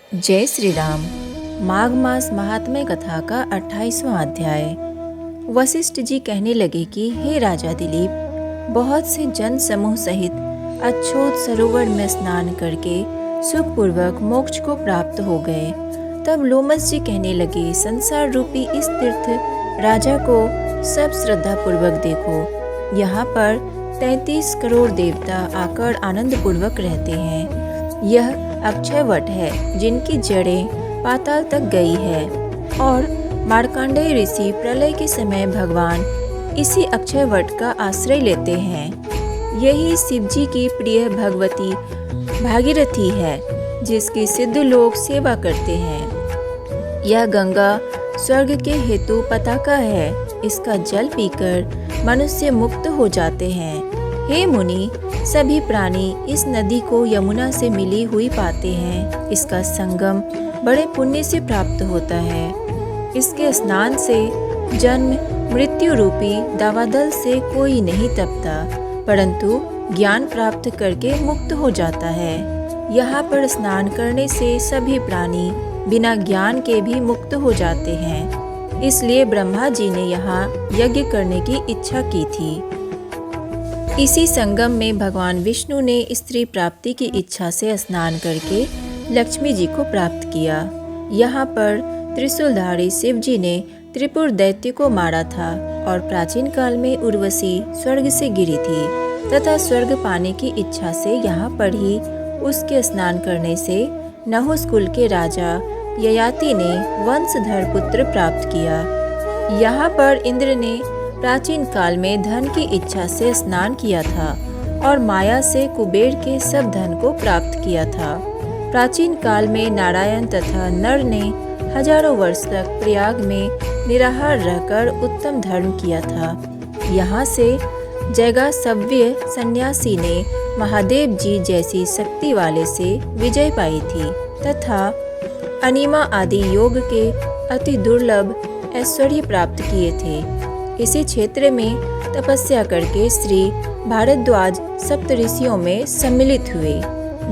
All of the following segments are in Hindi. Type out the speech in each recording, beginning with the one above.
जय श्री राम। माघ मास महात्म्य कथा का 28वां अध्याय। वशिष्ठ जी कहने लगे कि हे राजा दिलीप, बहुत से जन समूह सहित अछोत सरोवर में स्नान करके सुखपूर्वक मोक्ष को प्राप्त हो गए। तब लोमस जी कहने लगे, संसार रूपी इस तीर्थ राजा को सब श्रद्धा पूर्वक देखो। यहाँ पर 33 करोड़ देवता आकर आनंद पूर्वक रहते हैं। यह अक्षय वट है जिनकी जड़ें पाताल तक गई है, और मार्कंडेय ऋषि प्रलय के समय भगवान इसी अक्षय वट का आश्रय लेते हैं। यही शिव जी की प्रिय भगवती भागीरथी है, जिसकी सिद्ध लोग सेवा करते हैं। यह गंगा स्वर्ग के हेतु पताका है। इसका जल पीकर मनुष्य मुक्त हो जाते हैं। हे मुनि, सभी प्राणी इस नदी को यमुना से मिली हुई पाते हैं। इसका संगम बड़े पुण्य से प्राप्त होता है। इसके स्नान से जन्म मृत्यु रूपी दावादल से कोई नहीं तपता, परंतु ज्ञान प्राप्त करके मुक्त हो जाता है। यहाँ पर स्नान करने से सभी प्राणी बिना ज्ञान के भी मुक्त हो जाते हैं। इसलिए ब्रह्मा जी ने यहाँ यज्ञ करने की इच्छा की थी। इसी संगम में भगवान विष्णु ने स्त्री प्राप्ति की इच्छा से स्नान करके लक्ष्मी जी को प्राप्त किया। यहाँ पर त्रिशूलधारी शिव जी ने त्रिपुर दैत्य को मारा था, और प्राचीन काल में उर्वशी स्वर्ग से गिरी थी तथा स्वर्ग पाने की इच्छा से यहाँ पर ही उसके स्नान करने से नहुस कुल के राजा ययाति ने वंशधर पुत्र प्राप्त किया। यहाँ पर इंद्र ने प्राचीन काल में धन की इच्छा से स्नान किया था, और माया से कुबेर के सब धन को प्राप्त किया था। प्राचीन काल में नारायण तथा नर ने हजारों वर्ष तक प्रयाग में निराहार रहकर उत्तम धर्म किया था। यहाँ से जैगासव्य सन्यासी ने महादेव जी जैसी शक्ति वाले से विजय पाई थी, तथा अनिमा आदि योग के अति दुर्लभ ऐश्वर्य प्राप्त किए थे। इसी क्षेत्र में तपस्या करके श्री भारद्वाज सप्तऋषियों में सम्मिलित हुए।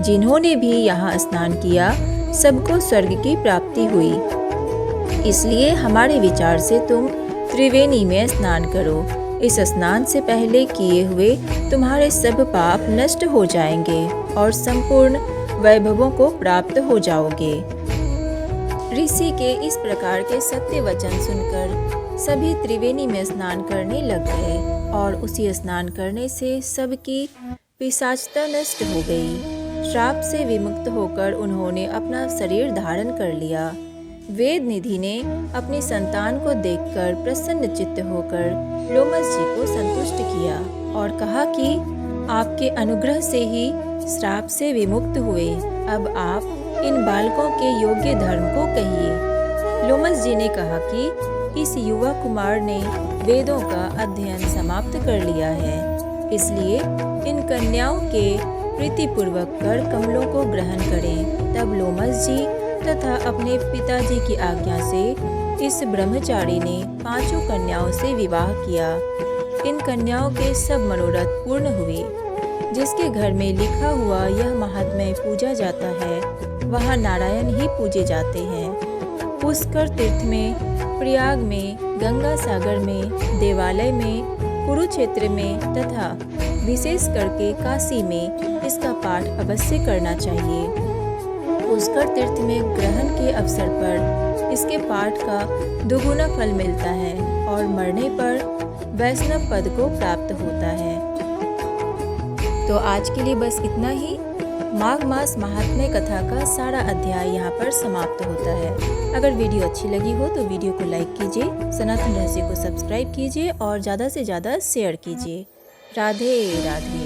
जिन्होंने भी यहाँ स्नान किया, सबको स्वर्ग की प्राप्ति हुई। इसलिए हमारे विचार से तुम त्रिवेणी में स्नान करो। इस स्नान से पहले किए हुए तुम्हारे सब पाप नष्ट हो जाएंगे और संपूर्ण वैभवों को प्राप्त हो जाओगे। ऋषि के इस प्रकार के सत्य वचन सुनकर सभी त्रिवेणी में स्नान करने लग गए, और उसी स्नान करने से सबकी पिशाचता नष्ट हो गई। श्राप से विमुक्त होकर उन्होंने अपना शरीर धारण कर लिया। वेद निधि ने अपनी संतान को देखकर प्रसन्न चित्त होकर लोमस जी को संतुष्ट किया और कहा कि आपके अनुग्रह से ही श्राप से विमुक्त हुए। अब आप इन बालकों के योग्य धर्म को कहिए। लोमस जी ने कहा कि इस युवा कुमार ने वेदों का अध्ययन समाप्त कर लिया है, इसलिए इन कन्याओं के प्रीतिपूर्वक कर कमलों को ग्रहण करें। तब लोमस जी तथा अपने पिताजी की आज्ञा से इस ब्रह्मचारी ने 5 कन्याओं से विवाह किया। इन कन्याओं के सब मनोरथ पूर्ण हुए। जिसके घर में लिखा हुआ यह महात्म्य पूजा जाता है, वहाँ नारायण ही पूजे जाते हैं। पुष्कर तीर्थ में, प्रयाग में, गंगा सागर में, देवालय में, कुरुक्षेत्र में तथा विशेष करके काशी में इसका पाठ अवश्य करना चाहिए। पुष्कर तीर्थ में ग्रहण के अवसर पर इसके पाठ का दुगुना फल मिलता है, और मरने पर वैष्णव पद को प्राप्त होता है। तो आज के लिए बस इतना ही। माघ मास महात्म्य कथा का सारा अध्याय यहाँ पर समाप्त होता है। अगर वीडियो अच्छी लगी हो तो वीडियो को लाइक कीजिए, सनातन रहस्य को सब्सक्राइब कीजिए और ज़्यादा से ज़्यादा शेयर कीजिए। राधे राधे।